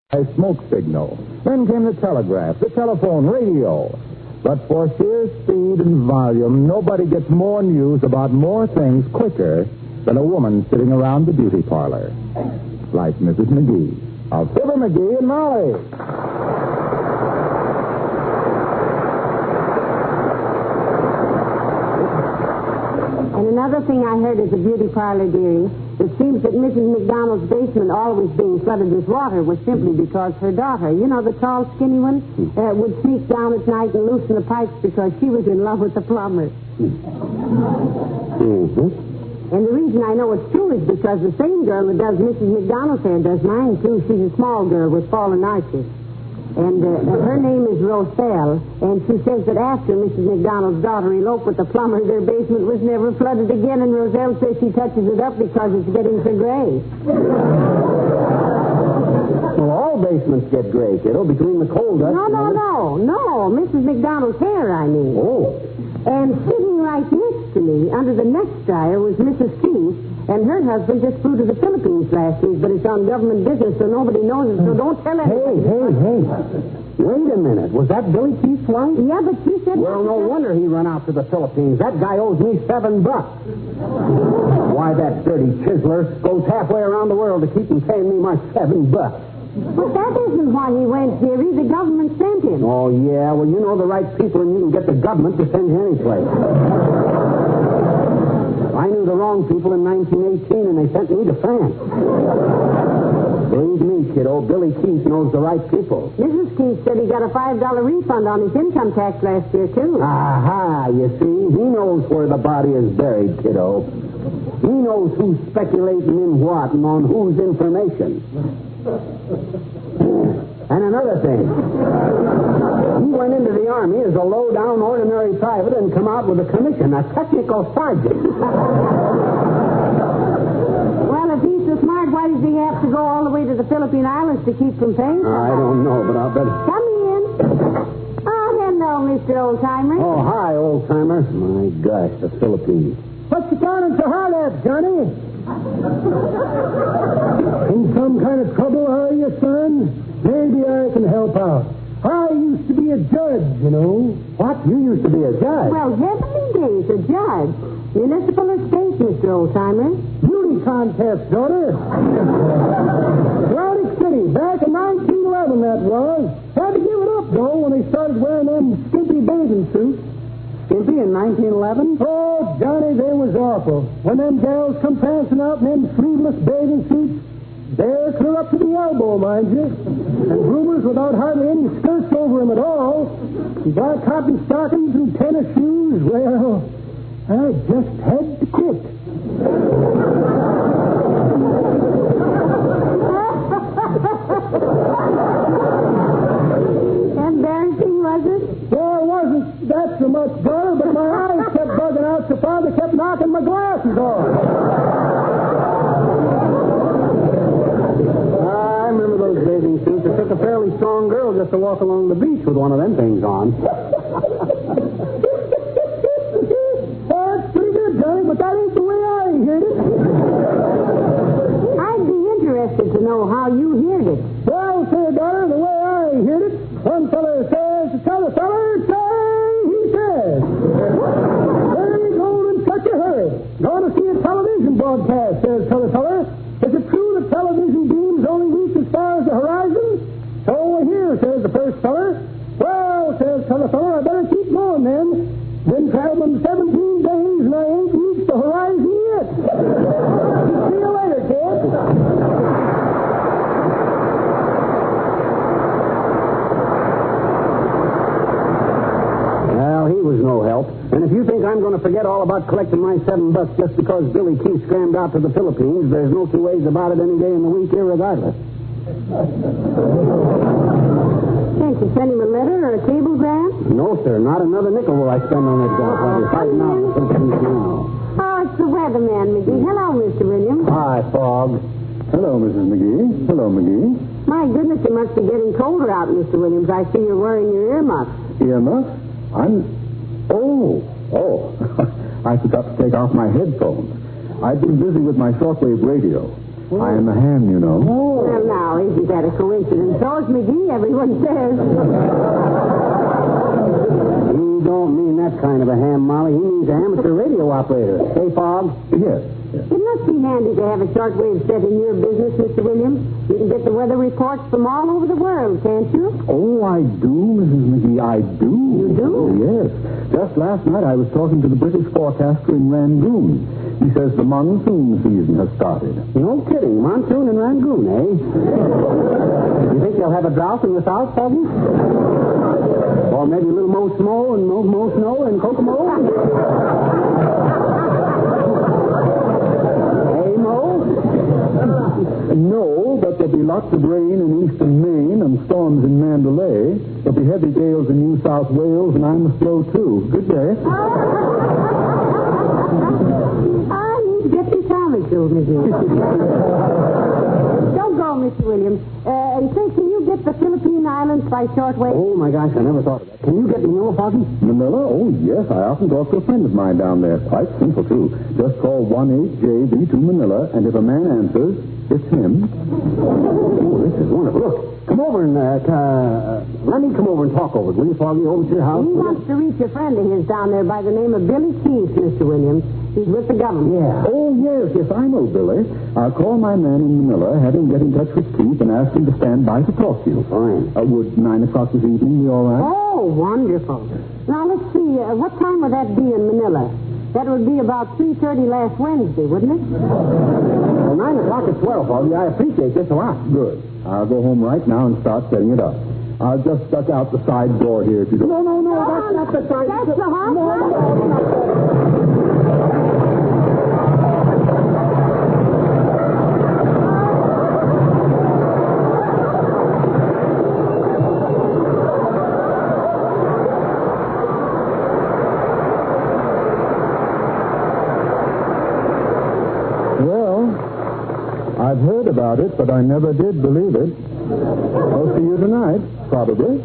smoke signal. Then came the telegraph, the telephone, radio. But for sheer speed and volume, nobody gets more news about more things quicker than a woman sitting around the beauty parlor. Like Mrs. McGee of Fibber McGee and Molly. And another thing I heard at the beauty parlor, dearie, it seems that Mrs. McDonald's basement always being flooded with water was simply because her daughter, you know, the tall, skinny one, would sneak down at night and loosen the pipes because she was in love with the plumber. Mm-hmm. And the reason I know it's true is because the same girl that does Mrs. McDonald's hair does mine, too. She's a small girl with fallen arches. And her name is Roselle, and she says that after Mrs. McDonald's daughter eloped with the plumber, their basement was never flooded again, and Roselle says she touches it up because it's getting so gray. Well, all basements get gray, kiddo, between the coal dust. No, Mrs. McDonald's hair, I mean. Oh. And sitting right next to me, under the next dryer, was Mrs. Keith, and her husband just flew to the Philippines last week, but it's on government business, so nobody knows it, so don't tell anybody. Hey. Wait a minute. Was that Billy Keith's wife? Yeah, but she said... Well, no wonder he run out to the Philippines. That guy owes me $7. Why, that dirty chiseler goes halfway around the world to keep him paying me my $7. But that isn't why he went, dearie. The government sent him. Oh, yeah? Well, you know the right people, and you can get the government to send you any place. I knew the wrong people in 1918, and they sent me to France. Believe me, kiddo, Billy Keith knows the right people. Mrs. Keith said he got a $5 refund on his income tax last year, too. Aha, you see? He knows where the body is buried, kiddo. He knows who's speculating in what and on whose information. And another thing. He went into the Army as a low-down ordinary private and come out with a commission, a technical sergeant. Well, if he's so smart, why does he have to go all the way to the Philippine Islands to keep from paying? I don't know, but I'll bet... Come in. Oh, hello, Mr. Old-Timer. Oh, hi, old-timer. My gosh, the Philippines. What's you sounding so hard at, Johnny? In some kind of trouble, are you, son? Maybe I can help out. I used to be a judge, you know. What? You used to be a judge? Well, heavenly days, a judge. Municipal estate, Mr. Old-Timer. Beauty contest, daughter. Atlantic City, back in 1911, that was. Had to give it up, though, when they started wearing them skimpy bathing suits. Skimpy in 1911? Oh, Johnny, they was awful. When them gals come prancing out in them sleeveless bathing suits, they're clear up to the elbow, mind you. And groomers without hardly any skirts over them at all. Black cotton stockings and tennis shoes, well, I just had to quit. Embarrassing, was it? Well, it wasn't that so much, daughter, but my eyes kept bugging out so far they kept knocking my glasses off. I remember those bathing suits. It took a fairly strong girl just to walk along the beach with one of them things on. That's pretty good, Johnny, but that ain't the way I heard it. I'd be interested to know how you heard it. Well, say, daughter, the way I heard it, one feller says to t'other feller, say, he says. There you go in such a hurry. Going to see a television broadcast, says t'other feller. Is it true that television beams only reach as far as the horizon? So here, says the first feller. Well, says t'other feller, I better keep going then. Been traveling 17 days and I ain't reached the horizon yet. See you later, kid. Well, he was no help. And if you think I'm going to forget all about collecting my $7 just because Billy Keith scrammed out to the Philippines, there's no two ways about it any day in the week, irregardless. Can't you send him a letter or a cablegram? No, sir. Not another nickel will I spend on that job while you're fighting out the Philippines now. Oh, it's the weatherman, McGee. Hello, Mr. Williams. Hi, Fog. Hello, Mrs. McGee. Hello, McGee. My goodness, it must be getting colder out, Mr. Williams. I see you're wearing your earmuffs. Earmuffs? Oh. I forgot to take off my headphones. I've been busy with my shortwave radio. I am a ham, you know. Well, now, isn't that a coincidence? So is McGee, everyone says. He don't mean that kind of a ham, Molly. He means an amateur radio operator. Hey, Fogg? Yes. It must be handy to have a shortwave set in your business, Mr. Williams. You can get the weather reports from all over the world, can't you? Oh, I do, Mrs. McGee, I do. You do? Yes. Just last night I was talking to the British forecaster in Rangoon. He says the monsoon season has started. No kidding. Monsoon in Rangoon, eh? You think they'll have a drought in the South, Foggy? Or maybe a little more snow and more snow in Kokomo? No, but there'll be lots of rain in eastern Maine and storms in Mandalay. There'll be heavy gales in New South Wales, and I must blow, too. Good day. I need to get some comic tools, McGee. Don't go, Mr. Williams. And say, can you get the Philippine Islands by shortwave? Oh, my gosh, I never thought of that. Can you get Manila, Foggy? Manila? Oh, yes. I often talk to a friend of mine down there. Quite simple, too. Just call 1-8JB to Manila, and if a man answers, it's him. Oh, this is wonderful. Look, come over and, let me come over and talk over it, will you, Foggy, over to your house? He wants to reach a friend of his down there by the name of Billy Keith, Mr. Williams. He's with the government. Yeah. Oh, yes, I know, Billy. I'll call my man in Manila, have him get in touch with Keith, and ask him to stand by to talk to you. Fine. Would 9 o'clock this evening be all right? Oh, wonderful. Now, let's see. What time would that be in Manila? That would be about 3:30 last Wednesday, wouldn't it? Well, 9 o'clock at 12, Foggy. I appreciate this a lot. Good. I'll go home right now and start setting it up. I'll just duck out the side door here if you don't. No, that's not the side. That's the hot I've heard about it, but I never did believe it. I'll see you tonight, probably.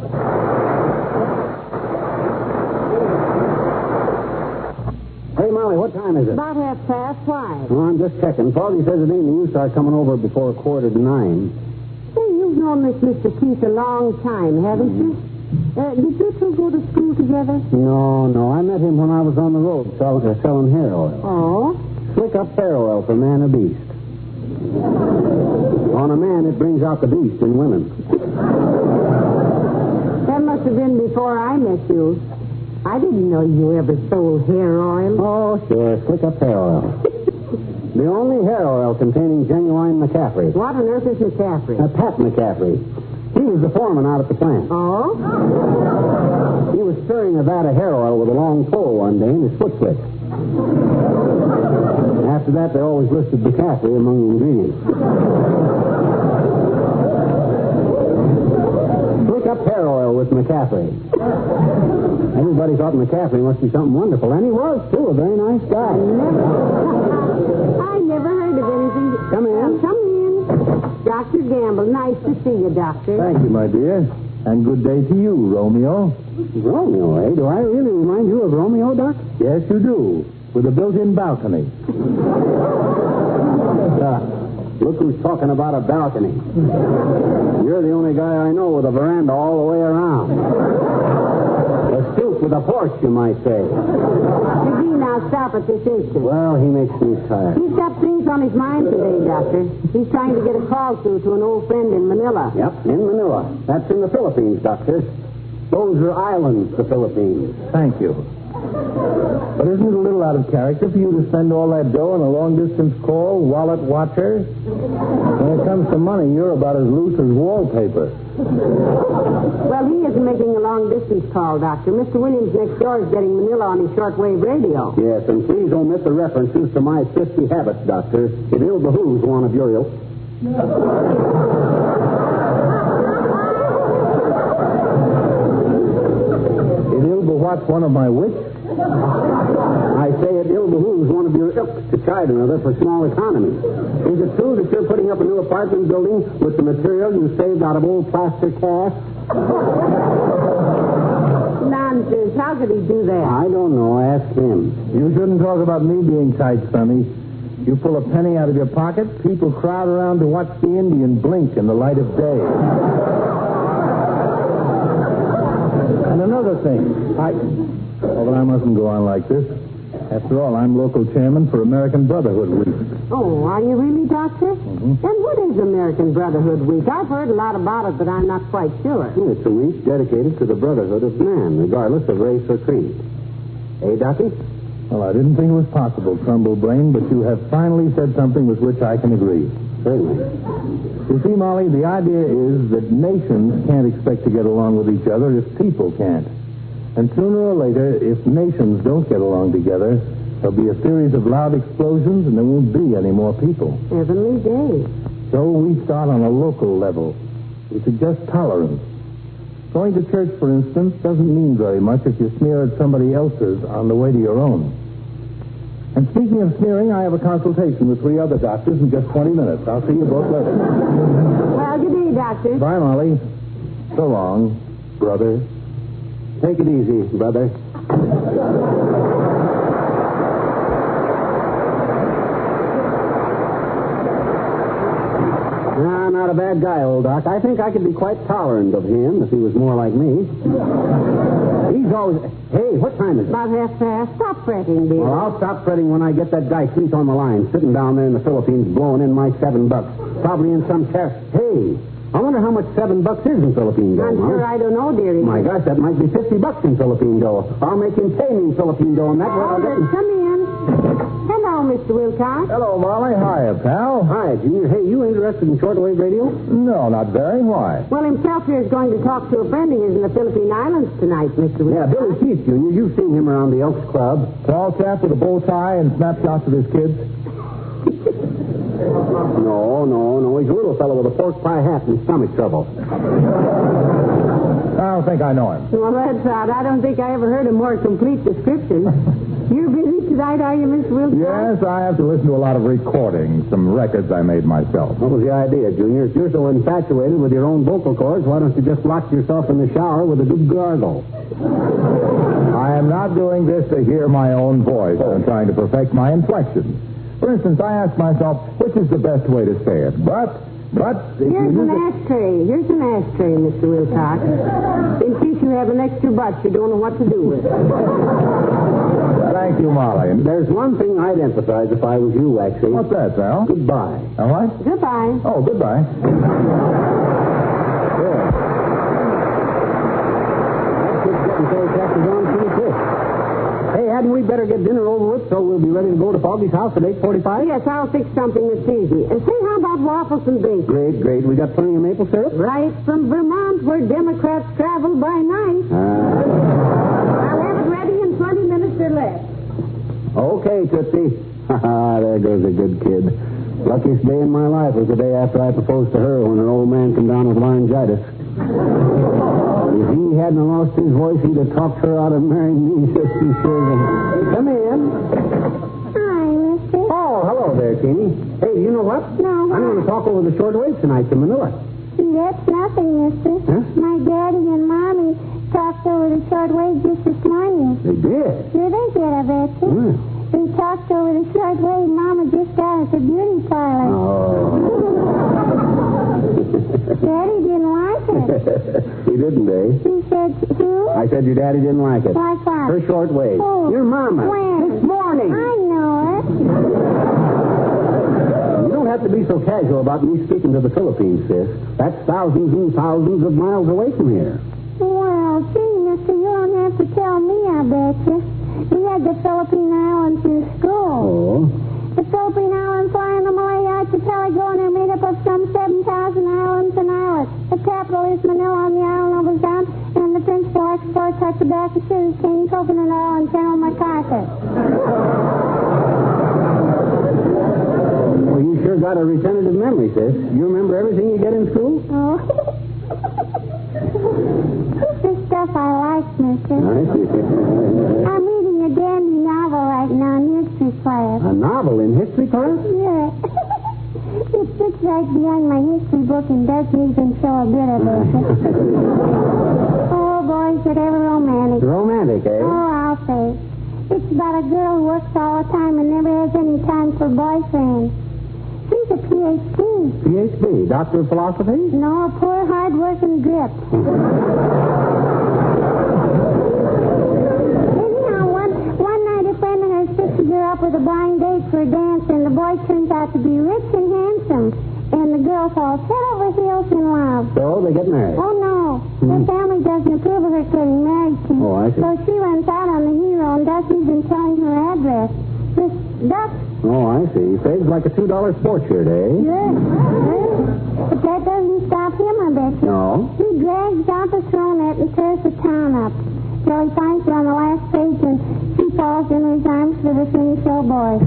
Hey, Molly, what time is it? About 5:30. Well, I'm just checking. Foggy says it ain't the use start coming over before 8:45. Say, you've known this Mr. Keith a long time, haven't you? Did you two go to school together? No. I met him when I was on the road selling hair oil. Oh? Slick up hair oil for man or beast. On a man, it brings out the beast in women. That must have been before I met you. I didn't know you ever sold hair oil. Oh, sure. Slick up hair oil. The only hair oil containing genuine McCaffrey. What on earth is McCaffrey? Pat McCaffrey. He was the foreman out at the plant. Oh? He was stirring a vat of hair oil with a long pole one day, and his foot slipped. After that, they always listed McCaffrey among the ingredients. Slick up hair oil with McCaffrey. Everybody thought McCaffrey must be something wonderful, and he was, too, a very nice guy. I never heard of anything. Come in. Come in. Dr. Gamble, nice to see you, Doctor. Thank you, my dear. And good day to you, Romeo. Romeo, eh? Do I really remind you of Romeo, Doc? Yes, you do. With a built-in balcony. Look who's talking about a balcony. You're the only guy I know with a veranda all the way around. A stoop with a porch, you might say. McGee, now stop at this instant. Well, he makes me tired. He's got things on his mind today, Doctor. He's trying to get a call through to an old friend in Manila. Yep, in Manila. That's in the Philippines, Doctor. Those are islands, the Philippines. Thank you. But isn't it a little out of character for you to spend all that dough on a long-distance call, wallet watcher? When it comes to money, you're about as loose as wallpaper. Well, he isn't making a long-distance call, Doctor. Mr. Williams next door is getting Manila on his shortwave radio. Yes, and please omit the references to my 50 habits, Doctor. It ill behooves one of your ilk. It ill bewhat's one of my wits? I say it ill behooves one of your ilk to chide another for small economy. Is it true that you're putting up a new apartment building with the material you saved out of old plaster cast? Nonsense. How could he do that? I don't know. Ask him. You shouldn't talk about me being tight, Sonny. You pull a penny out of your pocket, people crowd around to watch the Indian blink in the light of day. And another thing, but I mustn't go on like this. After all, I'm local chairman for American Brotherhood Week. Oh, are you really, Doctor? Mm-hmm. And what is American Brotherhood Week? I've heard a lot about it, but I'm not quite sure. It's a week dedicated to the brotherhood of man, regardless of race or creed. Hey, Ducky? Well, I didn't think it was possible, Trumbull Brain, but you have finally said something with which I can agree. Certainly. You see, Molly, the idea is that nations can't expect to get along with each other if people can't. And sooner or later, if nations don't get along together, there'll be a series of loud explosions and there won't be any more people. Heavenly day. So we start on a local level. We suggest tolerance. Going to church, for instance, doesn't mean very much if you sneer at somebody else's on the way to your own. And speaking of sneering, I have a consultation with 3 other doctors in just 20 minutes. I'll see you both later. Well, good day, Doctor. Bye, Molly. So long, brother. Take it easy, brother. Not a bad guy, old Doc. I think I could be quite tolerant of him if he was more like me. He's always... Hey, what time is it? About 1:30. Stop fretting, dear. Well, I'll stop fretting when I get that guy Keith on the line, sitting down there in the Philippines blowing in my $7. Probably in some test. Hey, I wonder how much $7 is in Philippine dough, I'm sure I don't know, dearie. My gosh, that might be $50 in Philippine dough. I'll make him pay me in Philippine dough, and that way I'll get him... Come in. Hello, Mr. Wilcox. Hello, Molly. Hiya, pal. Hi, Junior. Hey, you interested in shortwave radio? No, not very. Why? Well, himself here is going to talk to a friend of his in the Philippine Islands tonight, Mr. Wilcox. Yeah, Billy Keith, Junior. You've seen him around the Elks Club. Tall chap with a bow tie and snapshots of his kids? No. He's a little fellow with a pork pie hat and stomach trouble. I don't think I know him. Well, that's odd. I don't think I ever heard a more complete description. You're busy tonight, are you, Mr. Wilcox? Yes, I have to listen to a lot of recordings, some records I made myself. What was the idea, Junior? If you're so infatuated with your own vocal cords, why don't you just lock yourself in the shower with a good gargle? I am not doing this to hear my own voice. I'm trying to perfect my inflection. For instance, I ask myself, which is the best way to say it? But... Here's an ashtray. Here's an ashtray, Mr. Wilcox. In case you have an extra butt you don't know what to do with. Thank you, Molly. There's one thing I'd emphasize if I was you, actually. What's that, pal? Goodbye. What? Goodbye. Oh, goodbye. Yeah. That kid's getting so catches on pretty quick. Hey, hadn't we better get dinner over with so we'll be ready to go to Foggy's house at 8:45? Yes, I'll fix something that's easy. And say, how about waffles and bacon? Great. We got plenty of maple syrup? Right from Vermont, where Democrats travel by night. I'll have it ready in 20 minutes or less. Okay, Tootsie. There goes a good kid. Luckiest day in my life was the day after I proposed to her when her old man came down with laryngitis. If he hadn't lost his voice, he'd have talked her out of marrying me, just be sure. Hey, come in. Hi, mister. Oh, hello there, Keenie. Hey, you know what? No, what? I'm going to talk over the shortwave tonight to Manila. That's nothing, mister. Huh? My daddy and mommy talked over the shortwave just this morning. They did? Sure they did, I bet you. Hmm. We talked over the shortwave Mama just got at the beauty parlor. Oh. Daddy didn't like it. He didn't, eh? He said, who? I said your daddy didn't like it. Like what? Her shortwave. Oh. Your mama. When? This morning. I know it. You don't have to be so casual about me speaking to the Philippines, sis. That's thousands and thousands of miles away from here. Well, gee, mister, you don't have to tell me, I bet you. We had the Philippine Islands in school. Oh. The Philippine Islands lie in the Malay Archipelago, and they're made up of some 7,000 islands and islets. The capital is Manila on the island of Luzon, and the principal exports are tobacco, sugar cane, coconut oil, and General MacArthur. Well, you sure got a retentive memory, sis. You remember everything you get in school? Oh. This stuff I like, mister. I see. I'm reading a dandy novel right now in history class. A novel in history class? Yeah. It sits right behind my history book and doesn't even show a bit of it. Oh, boy, is it ever romantic. Romantic, eh? Oh, I'll say. It's about a girl who works all the time and never has any time for boyfriends. She's a PhD. PhD? Doctor of Philosophy? No, a poor, hard-working grip. Anyhow, one night a friend of hers fixed her up with a blind date for a dance, and the boy turns out to be rich and handsome. And the girl falls head over heels in love. So they get married? Oh, no. Her family doesn't approve of her getting married to. Oh, I see. So she runs out on the hero and doesn't even tell him her address. This duck. Oh, I see. Saves like a $2 sports shirt, eh? Good. But that doesn't stop him, I bet you. No. He drags out the throne and tears the town up. Till he finds her on the last page and she falls into his arms for the funny show boy.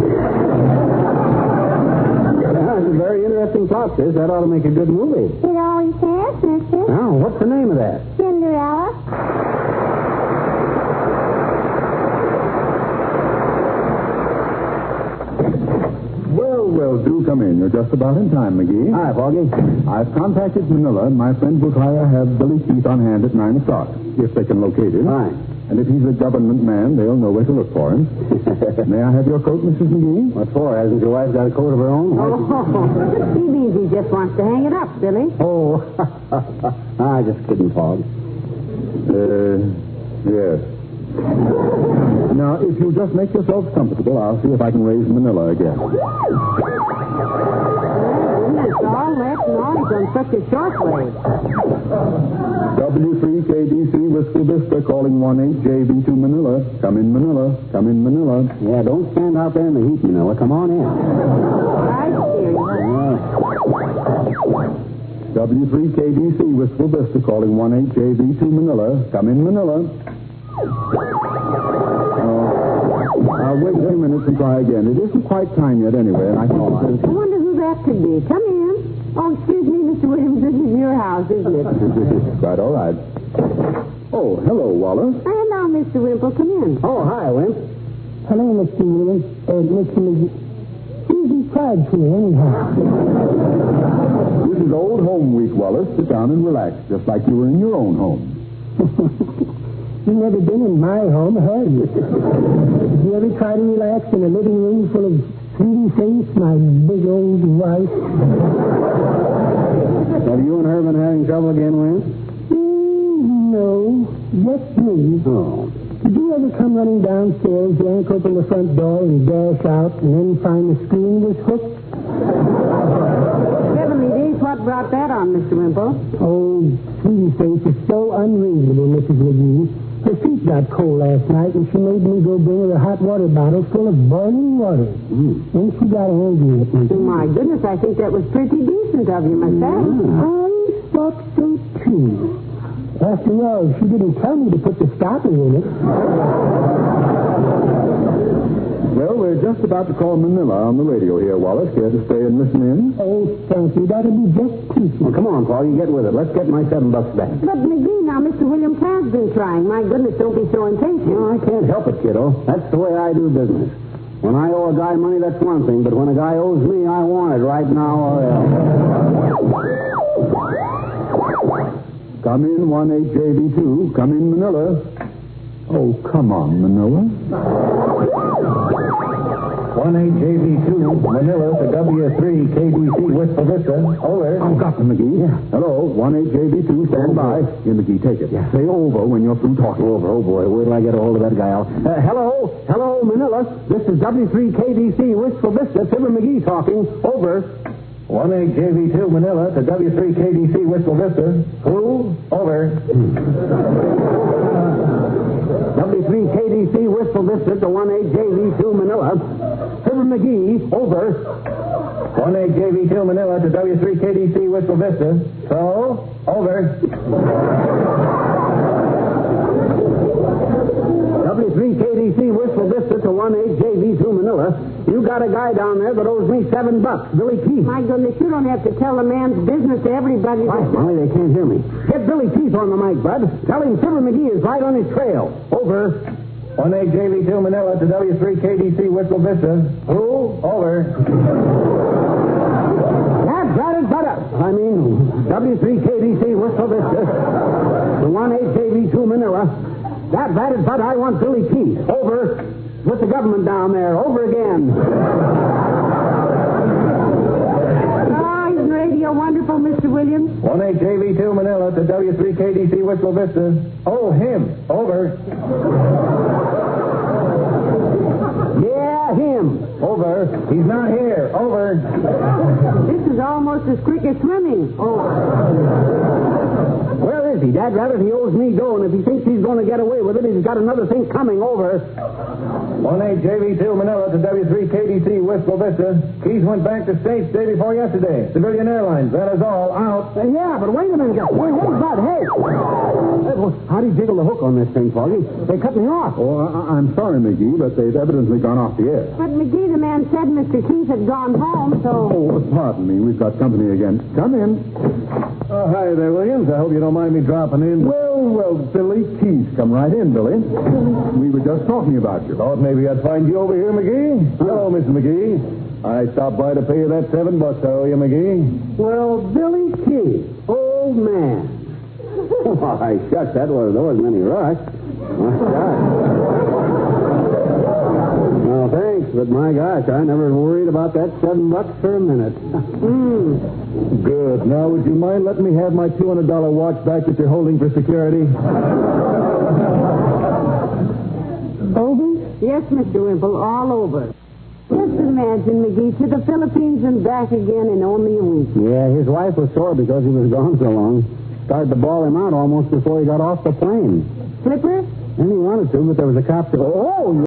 Yeah, it's a very interesting plot, sis. That ought to make a good movie. It always has, mister. Now, what's the name of that? Cinderella. Well, do come in. You're just about in time, McGee. Hi, Foggy. I've contacted Manila, and my friends will try to have Billy Keith on hand at 9 o'clock, if they can locate him. Right. And if he's a government man, they'll know where to look for him. May I have your coat, Mrs. McGee? What for? Hasn't your wife got a coat of her own? Oh, he means he just wants to hang it up, Billy. Oh. I just kidding, Fog. Yes. Now, if you just make yourselves comfortable, I'll see if I can raise Manila again. Goodness, all that noise on such a short wave. W3KDC Wistful Vista calling 18JV2 Manila. Come in, Manila. Come in, Manila. Yeah, don't stand out there in the heat, Manila. Come on in. I hear you. W3KDC Wistful Vista calling 18JV2 Manila. Come in, Manila. I'll wait a few minutes and try again. It isn't quite time yet anyway, and I think I wonder who that could be. Come in. Oh, excuse me, Mr. Williams. This is your house, isn't it? Quite all right. Oh, hello, Wallace. Hello, Mr. Wimple. Come in. Oh, hi, Wimp. Hello, Mr. Williams. Mr. McGee. Easy pride here, anyhow. This is Old Home Week, Wallace. Sit down and relax, just like you were in your own home. You've never been in my home, have you? Did you ever try to relax in a living room full of sweetie face, my big old wife? Have you and her been having trouble again, Wimp? No, just me. Oh. Did you ever come running downstairs, yank open the front door, and dash out, and then find the screen was hooked? Heavenly days, what brought that on, Mr. Wimple? Oh, sweetie face is so unreasonable, Mrs. McGee. Her feet got cold last night, and she made me go bring her a hot water bottle full of boiling water. Then she got angry at me. Oh, my goodness, I think that was pretty decent of you, myself. I thought so, too. After all, she didn't tell me to put the stopper in it. Well, we're just about to call Manila on the radio here, Wallace. Care to stay and listen in? Oh, thank you. That'll be just peachy. Well, come on, Paul. You get with it. Let's get my $7 back. But, McGee, now, Mr. William Pratt's been trying. My goodness, don't be so impatient. No, I can't help it, kiddo. That's the way I do business. When I owe a guy money, that's one thing. But when a guy owes me, I want it right now or else. Come in, 18JV2. Come in, Manila. Oh, come on, Manila. 18JV2, Manila to W3KDC Wistful Vista. Over. Oh, got them, McGee. Yeah. Hello, 18JV2, stand by. Here, McGee, take it. Yeah. Say over when you're through talking. Over. Oh, boy. Where till I get a hold of that guy? Hello, Manila. This is W3KDC Wistful Vista. Fibber McGee talking. Over. 18JV2, Manila to W3KDC Wistful Vista. Who? Over. W3KDC Wistful Vista to 18JV2 Manila. Fibber McGee, over. 18JV2 Manila to W3KDC Wistful Vista. So, over. W3KDC Wistful Vista to 18JV2 Manila. You got a guy down there that owes me $7. Billy Keith. My goodness, you don't have to tell a man's business to everybody. Right, Molly, they can't hear me. Get Billy Keith on the mic, bud. Tell him Fibber McGee is right on his trail. Over. 18JV2 Manila to W3KDC Wistful Vista. Who? Over. That's got it, butter. I mean, W3KDC Wistful Vista to 18JV2 Manila. That is, but I want Billy Keith. Over. Put the government down there. Over again. Isn't radio wonderful, Mr. Williams? 1-8JV2 Manila to W3KDC Wistful Vista. Oh, him. Over. Yeah, him. Over. He's not here. Over. This is almost as quick as swimming. Where is he? Dad Rabbit, he owes me dough, and if he thinks he's going to get away with it, he's got another thing coming. Over. 1-8JV2 Manila to W3KDC Wistful Vista. Keys went back to States day before yesterday. Civilian Airlines. That is all. Out. Yeah, but wait a minute. Wait, what's that? Hey! How do you jiggle the hook on this thing, Foggy? They cut me off. Oh, I'm sorry, McGee, but they've evidently gone off the air. But, McGee, the man said Mr. Keith had gone home, so... Oh, pardon me. We've got company again. Come in. Oh, hi there, Williams. I hope you don't mind me dropping in. Well, Billy Keith. Come right in, Billy. We were just talking about you. Thought maybe I'd find you over here, McGee. Hello, Mr. McGee. I stopped by to pay you that $7 I owe you, McGee. Well, Billy Keith, old man. Why, shucks, there wasn't any rush. My gosh. Well, thanks, but my gosh, I never worried about that $7 for a minute. Good. Now, would you mind letting me have my $200 watch back that you're holding for security? Over? Yes, Mr. Wimple, all over. Just imagine, McGee, to the Philippines and back again in only a week. Yeah, his wife was sore because he was gone so long. Started to bawl him out almost before he got off the plane. Flipper? And he wanted to, but there was a cop that... Oh,